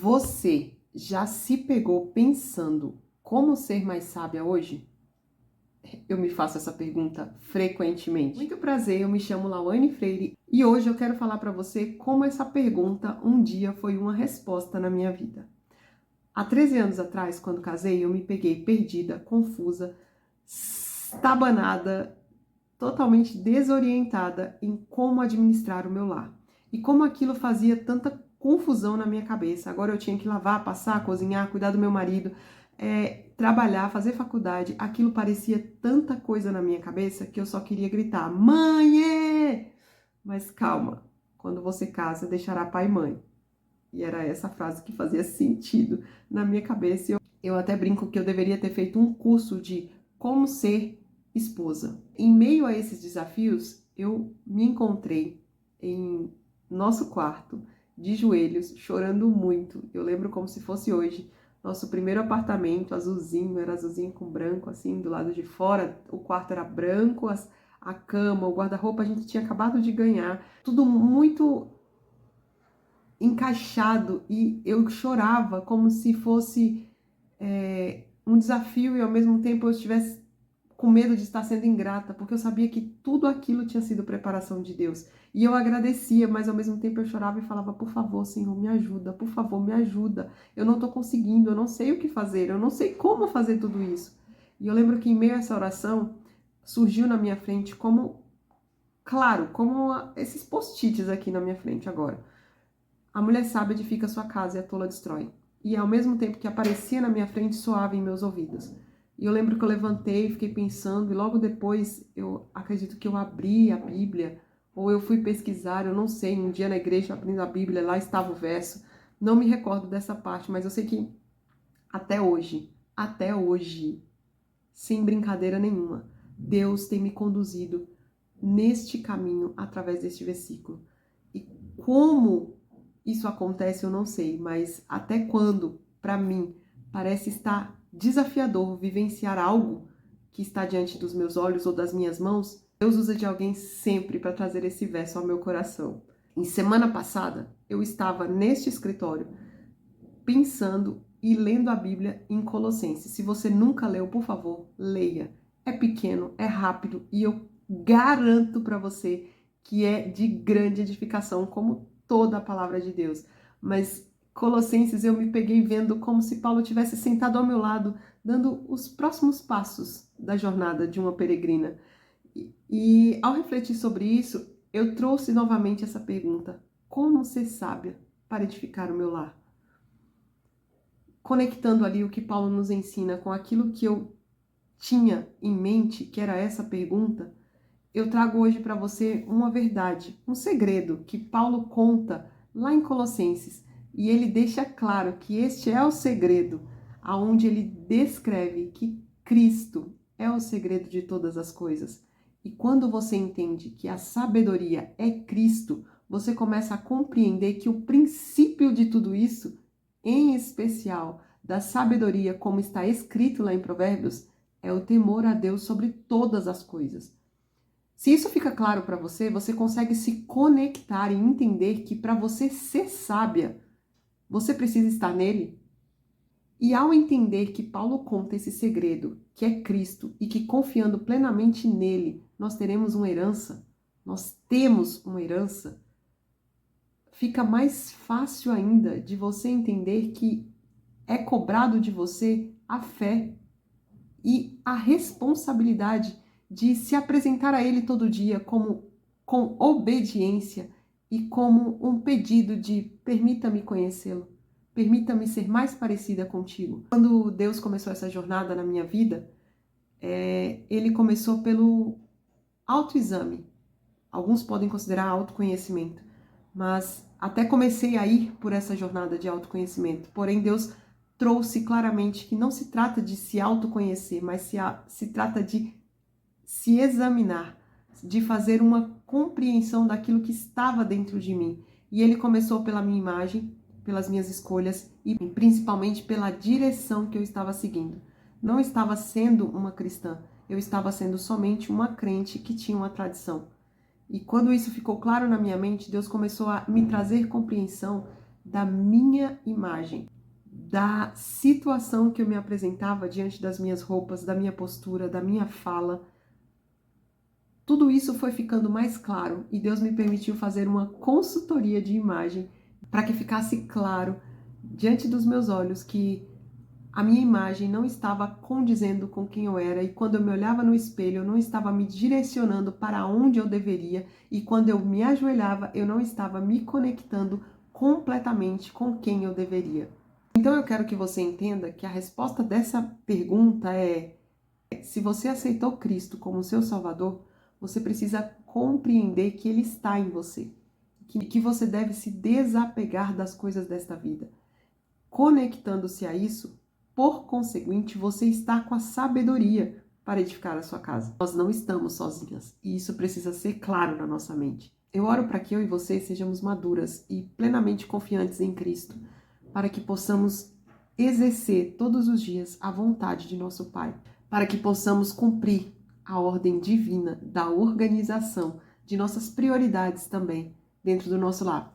Você já se pegou pensando como ser mais sábia hoje? Eu me faço essa pergunta frequentemente. Muito prazer, eu me chamo Lauane Freire e hoje eu quero falar para você como essa pergunta um dia foi uma resposta na minha vida. Há 13 anos atrás, quando casei, eu me peguei perdida, confusa, estabanada, totalmente desorientada em como administrar o meu lar. E como aquilo fazia tanta confusão na minha cabeça. Agora eu tinha que lavar, passar, cozinhar, cuidar do meu marido, trabalhar, fazer faculdade. Aquilo parecia tanta coisa na minha cabeça que eu só queria gritar: mãe! Mas calma, quando você casa, deixará pai e mãe. E era essa frase que fazia sentido na minha cabeça. Eu até brinco que eu deveria ter feito um curso de como ser esposa. Em meio a esses desafios, eu me encontrei em nosso quarto, de joelhos, chorando muito. Eu lembro como se fosse hoje. Nosso primeiro apartamento, azulzinho, era azulzinho com branco, assim, do lado de fora. O quarto era branco, a cama, o guarda-roupa a gente tinha acabado de ganhar. Tudo muito encaixado e eu chorava como se fosse um desafio e ao mesmo tempo eu estivesse com medo de estar sendo ingrata, porque eu sabia que tudo aquilo tinha sido preparação de Deus. E eu agradecia, mas ao mesmo tempo eu chorava e falava: por favor, Senhor, me ajuda, por favor, me ajuda. Eu não estou conseguindo, eu não sei o que fazer, eu não sei como fazer tudo isso. E eu lembro que em meio a essa oração surgiu na minha frente como, claro, como esses post-its aqui na minha frente agora. A mulher sábia edifica sua casa e a tola destrói. E ao mesmo tempo que aparecia na minha frente, soava em meus ouvidos. E eu lembro que eu levantei, fiquei pensando, e logo depois eu acredito que eu abri a Bíblia, ou eu fui pesquisar, eu não sei, um dia na igreja abrindo a Bíblia, lá estava o verso. Não me recordo dessa parte, mas eu sei que até hoje, sem brincadeira nenhuma, Deus tem me conduzido neste caminho através deste versículo. E como isso acontece, eu não sei, mas até quando, para mim, parece estar desafiador vivenciar algo que está diante dos meus olhos ou das minhas mãos, Deus usa de alguém sempre para trazer esse verso ao meu coração. Em semana passada, eu estava neste escritório pensando e lendo a Bíblia em Colossenses. Se você nunca leu, por favor, leia. É pequeno, é rápido e eu garanto para você que é de grande edificação, como toda a palavra de Deus. Mas Colossenses eu me peguei vendo como se Paulo tivesse sentado ao meu lado, dando os próximos passos da jornada de uma peregrina. E ao refletir sobre isso, eu trouxe novamente essa pergunta: como ser sábia para edificar o meu lar? Conectando ali o que Paulo nos ensina com aquilo que eu tinha em mente, que era essa pergunta, eu trago hoje para você uma verdade, um segredo que Paulo conta lá em Colossenses. E ele deixa claro que este é o segredo, aonde ele descreve que Cristo é o segredo de todas as coisas. E quando você entende que a sabedoria é Cristo, você começa a compreender que o princípio de tudo isso, em especial da sabedoria, como está escrito lá em Provérbios, é o temor a Deus sobre todas as coisas. Se isso fica claro para você, você consegue se conectar e entender que para você ser sábia, você precisa estar nele. E ao entender que Paulo conta esse segredo, que é Cristo, e que confiando plenamente nele, nós teremos uma herança, nós temos uma herança, fica mais fácil ainda de você entender que é cobrado de você a fé e a responsabilidade de se apresentar a Ele todo dia com obediência e como um pedido de permita-me conhecê-lo, permita-me ser mais parecida contigo. Quando Deus começou essa jornada na minha vida, Ele começou pelo autoexame. Alguns podem considerar autoconhecimento, mas até comecei a ir por essa jornada de autoconhecimento. Porém, Deus trouxe claramente que não se trata de se autoconhecer, mas se trata de se examinar, de fazer uma compreensão daquilo que estava dentro de mim. E ele começou pela minha imagem, pelas minhas escolhas e principalmente pela direção que eu estava seguindo. Não estava sendo uma cristã, eu estava sendo somente uma crente que tinha uma tradição. E quando isso ficou claro na minha mente, Deus começou a me trazer compreensão da minha imagem, da situação que eu me apresentava diante das minhas roupas, da minha postura, da minha fala. Tudo isso foi ficando mais claro e Deus me permitiu fazer uma consultoria de imagem para que ficasse claro diante dos meus olhos que a minha imagem não estava condizendo com quem eu era, e quando eu me olhava no espelho, eu não estava me direcionando para onde eu deveria, e quando eu me ajoelhava, eu não estava me conectando completamente com quem eu deveria. Então eu quero que você entenda que a resposta dessa pergunta é: se você aceitou Cristo como seu Salvador, você precisa compreender que Ele está em você, que você deve se desapegar das coisas desta vida. Conectando-se a isso, por conseguinte, você está com a sabedoria para edificar a sua casa. Nós não estamos sozinhas e isso precisa ser claro na nossa mente. Eu oro para que eu e você sejamos maduras e plenamente confiantes em Cristo, para que possamos exercer todos os dias a vontade de nosso Pai, para que possamos cumprir a ordem divina da organização de nossas prioridades também dentro do nosso lar.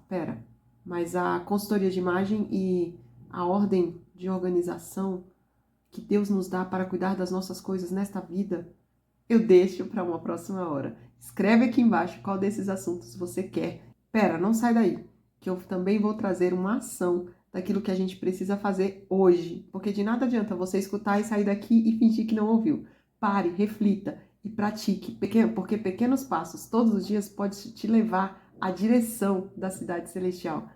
Mas a consultoria de imagem e a ordem de organização que Deus nos dá para cuidar das nossas coisas nesta vida, eu deixo para uma próxima hora. Escreve aqui embaixo qual desses assuntos você quer. Não sai daí, que eu também vou trazer uma ação daquilo que a gente precisa fazer hoje, porque de nada adianta você escutar e sair daqui e fingir que não ouviu. Pare, reflita e pratique, porque pequenos passos todos os dias podem te levar à direção da cidade celestial.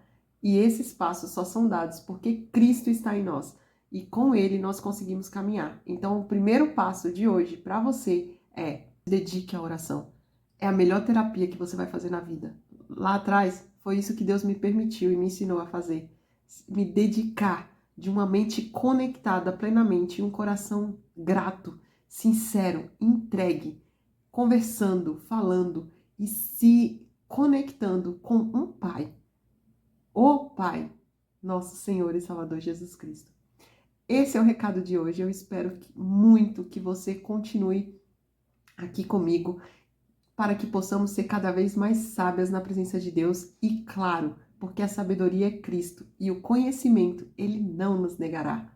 E esses passos só são dados porque Cristo está em nós e com Ele nós conseguimos caminhar. Então, o primeiro passo de hoje para você é: dedique à oração. É a melhor terapia que você vai fazer na vida. Lá atrás, foi isso que Deus me permitiu e me ensinou a fazer. Me dedicar de uma mente conectada plenamente e um coração grato, sincero, entregue, conversando, falando e se conectando com um Pai. O Pai, nosso Senhor e Salvador Jesus Cristo. Esse é o recado de hoje. Eu espero muito que você continue aqui comigo para que possamos ser cada vez mais sábias na presença de Deus e, claro, porque a sabedoria é Cristo e o conhecimento Ele não nos negará.